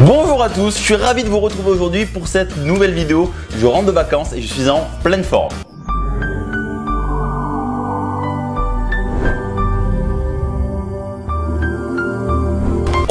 Bonjour à tous, je suis ravi de vous retrouver aujourd'hui pour cette nouvelle vidéo. Je rentre de vacances et je suis en pleine forme.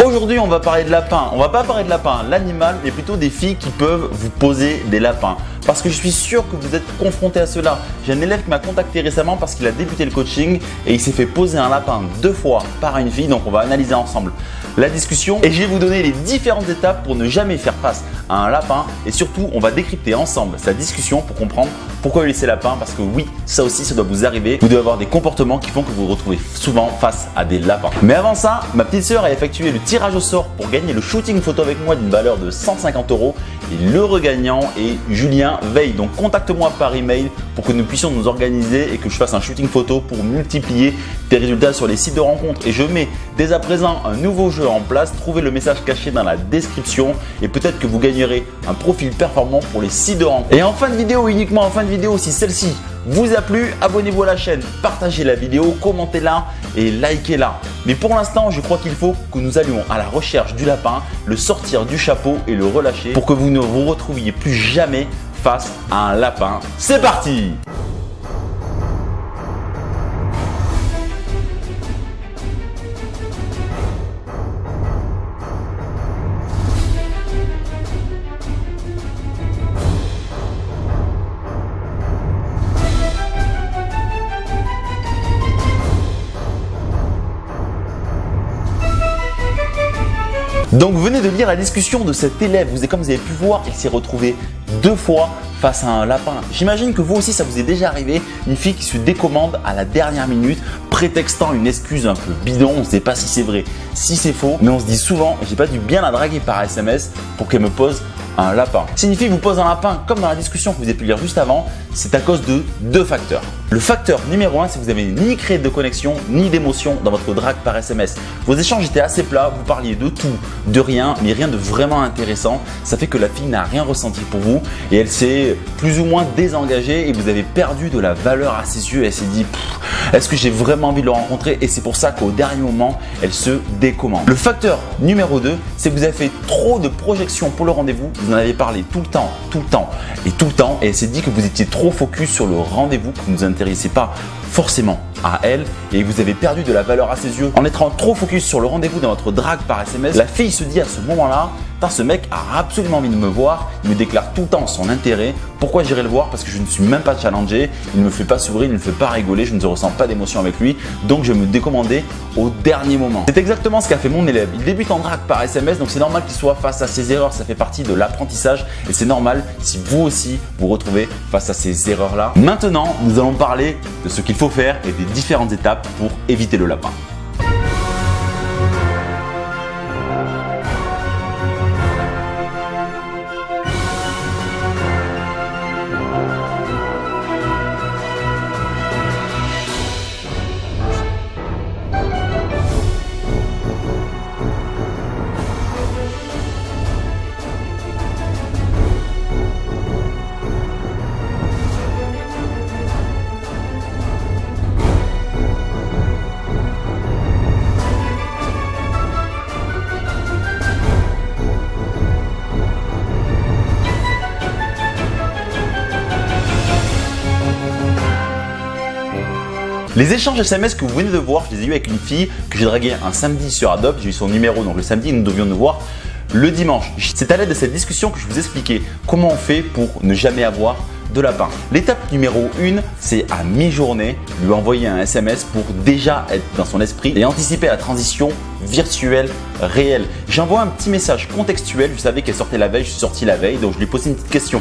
Aujourd'hui, on va parler de lapin. On va pas parler de lapin, l'animal, mais plutôt des filles qui peuvent vous poser des lapins. Parce que je suis sûr que vous êtes confrontés à cela. J'ai un élève qui m'a contacté récemment parce qu'il a débuté le coaching et il s'est fait poser un lapin 2 fois par une fille. Donc on va analyser ensemble la discussion et je vais vous donner les différentes étapes pour ne jamais faire face à un lapin. Et surtout, on va décrypter ensemble sa discussion pour comprendre pourquoi il laisse lapin. Parce que oui, ça aussi, ça doit vous arriver. Vous devez avoir des comportements qui font que vous vous retrouvez souvent face à des lapins. Mais avant ça, ma petite sœur a effectué le tirage au sort pour gagner le shooting photo avec moi d'une valeur de 150 €. Et le regagnant est Julien Veil. Donc contacte-moi par email pour que nous puissions nous organiser et que je fasse un shooting photo pour multiplier tes résultats sur les sites de rencontres. Et je mets dès à présent un nouveau jeu en place. Trouvez le message caché dans la description et peut-être que vous gagnerez un profil performant pour les sites de rencontres. Et en fin de vidéo, uniquement en fin de vidéo, si celle-ci vous a plu, abonnez-vous à la chaîne, partagez la vidéo, commentez-la et likez-la. Mais pour l'instant, je crois qu'il faut que nous allions à la recherche du lapin, le sortir du chapeau et le relâcher pour que vous ne vous retrouviez plus jamais face à un lapin. C'est parti! Donc vous venez de lire la discussion de cet élève. Comme vous avez pu voir, il s'est retrouvé 2 fois face à un lapin. J'imagine que vous aussi ça vous est déjà arrivé, une fille qui se décommande à la dernière minute, prétextant une excuse un peu bidon. On ne sait pas si c'est vrai, si c'est faux, mais on se dit souvent j'ai pas dû bien la draguer par SMS pour qu'elle me pose un lapin. Si une fille vous pose un lapin, comme dans la discussion que vous avez pu lire juste avant, c'est à cause de 2 facteurs. Le facteur numéro 1, c'est que vous avez ni créé de connexion, ni d'émotion dans votre drague par SMS. Vos échanges étaient assez plats, vous parliez de tout, de rien, mais rien de vraiment intéressant. Ça fait que la fille n'a rien ressenti pour vous et elle s'est plus ou moins désengagée et vous avez perdu de la valeur à ses yeux. Elle s'est dit, est-ce que j'ai vraiment envie de le rencontrer? Et c'est pour ça qu'au dernier moment, elle se décommande. Le facteur numéro 2, c'est que vous avez fait trop de projections pour le rendez-vous. Vous en avez parlé tout le temps et elle s'est dit que vous étiez trop focus sur le rendez-vous, que vous ne vous intéressez pas forcément à elle et vous avez perdu de la valeur à ses yeux. En étant trop focus sur le rendez-vous dans votre drague par SMS, la fille se dit à ce moment-là, ce mec a absolument envie de me voir, il me déclare tout le temps son intérêt. Pourquoi j'irai le voir? Parce que je ne suis même pas challengé, il ne me fait pas sourire, il ne me fait pas rigoler, je ne ressens pas d'émotion avec lui, donc je vais me décommander au dernier moment. C'est exactement ce qu'a fait mon élève. Il débute en drague par SMS, donc c'est normal qu'il soit face à ses erreurs, ça fait partie de l'apprentissage et c'est normal si vous aussi vous retrouvez face à ces erreurs-là. Maintenant, nous allons parler de ce qu'il faut faire et des différentes étapes pour éviter le lapin. Les échanges SMS que vous venez de voir, je les ai eu avec une fille que j'ai draguée un samedi sur Adobe. J'ai eu son numéro, donc le samedi, nous devions nous voir le dimanche. C'est à l'aide de cette discussion que je vous expliquais comment on fait pour ne jamais avoir de lapin. L'étape numéro 1, c'est à mi-journée, lui envoyer un SMS pour déjà être dans son esprit et anticiper la transition virtuelle réelle. J'envoie un petit message contextuel. Je savais qu'elle sortait la veille, je suis sorti la veille, donc je lui ai posé une petite question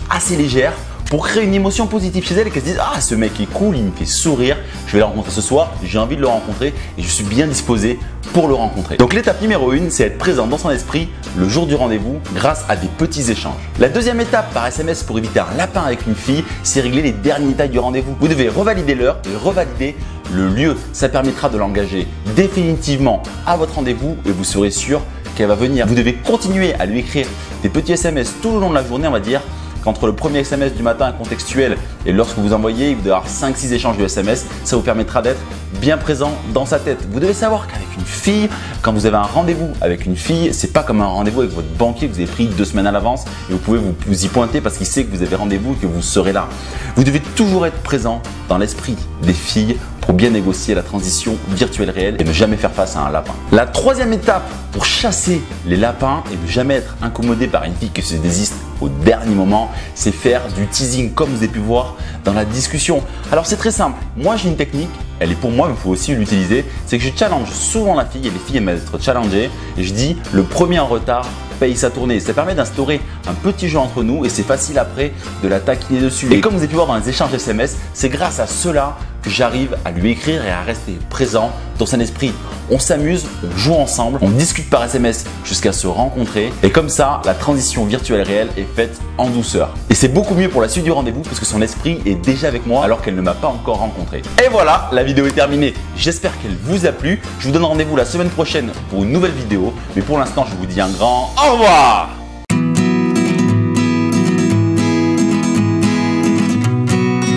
assez légère pour créer une émotion positive chez elle et qu'elle se dise « Ah, ce mec est cool, il me fait sourire, je vais le rencontrer ce soir, j'ai envie de le rencontrer et je suis bien disposé pour le rencontrer. » Donc l'étape numéro 1, c'est être présent dans son esprit le jour du rendez-vous grâce à des petits échanges. La deuxième étape par SMS pour éviter un lapin avec une fille, c'est régler les derniers détails du rendez-vous. Vous devez revalider l'heure et revalider le lieu. Ça permettra de l'engager définitivement à votre rendez-vous et vous serez sûr qu'elle va venir. Vous devez continuer à lui écrire des petits SMS tout le long de la journée, on va dire, qu'entre le premier SMS du matin contextuel et lorsque vous envoyez, vous devez avoir 5-6 échanges de SMS. Ça vous permettra d'être bien présent dans sa tête. Vous devez savoir qu'avec une fille, quand vous avez un rendez-vous avec une fille, c'est pas comme un rendez-vous avec votre banquier que vous avez pris 2 semaines à l'avance et vous pouvez vous y pointer parce qu'il sait que vous avez rendez-vous et que vous serez là. Vous devez toujours être présent dans l'esprit des filles pour bien négocier la transition virtuelle réelle et ne jamais faire face à un lapin. La troisième étape pour chasser les lapins et ne jamais être incommodé par une fille qui se désiste au dernier moment, c'est faire du teasing comme vous avez pu voir dans la discussion. Alors c'est très simple, moi j'ai une technique, elle est pour moi mais il faut aussi l'utiliser, c'est que je challenge souvent la fille et les filles aiment être challengées et je dis le premier en retard paye sa tournée. Ça permet d'instaurer un petit jeu entre nous et c'est facile après de la taquiner dessus. Et comme vous avez pu voir dans les échanges SMS, c'est grâce à cela que j'arrive à lui écrire et à rester présent dans son esprit. On s'amuse, on joue ensemble, on discute par SMS jusqu'à se rencontrer et comme ça, la transition virtuelle réelle est faite en douceur. Et c'est beaucoup mieux pour la suite du rendez-vous parce que son esprit est déjà avec moi alors qu'elle ne m'a pas encore rencontré. Et voilà, la vidéo est terminée. J'espère qu'elle vous a plu. Je vous donne rendez-vous la semaine prochaine pour une nouvelle vidéo. Mais pour l'instant, je vous dis un grand au revoir.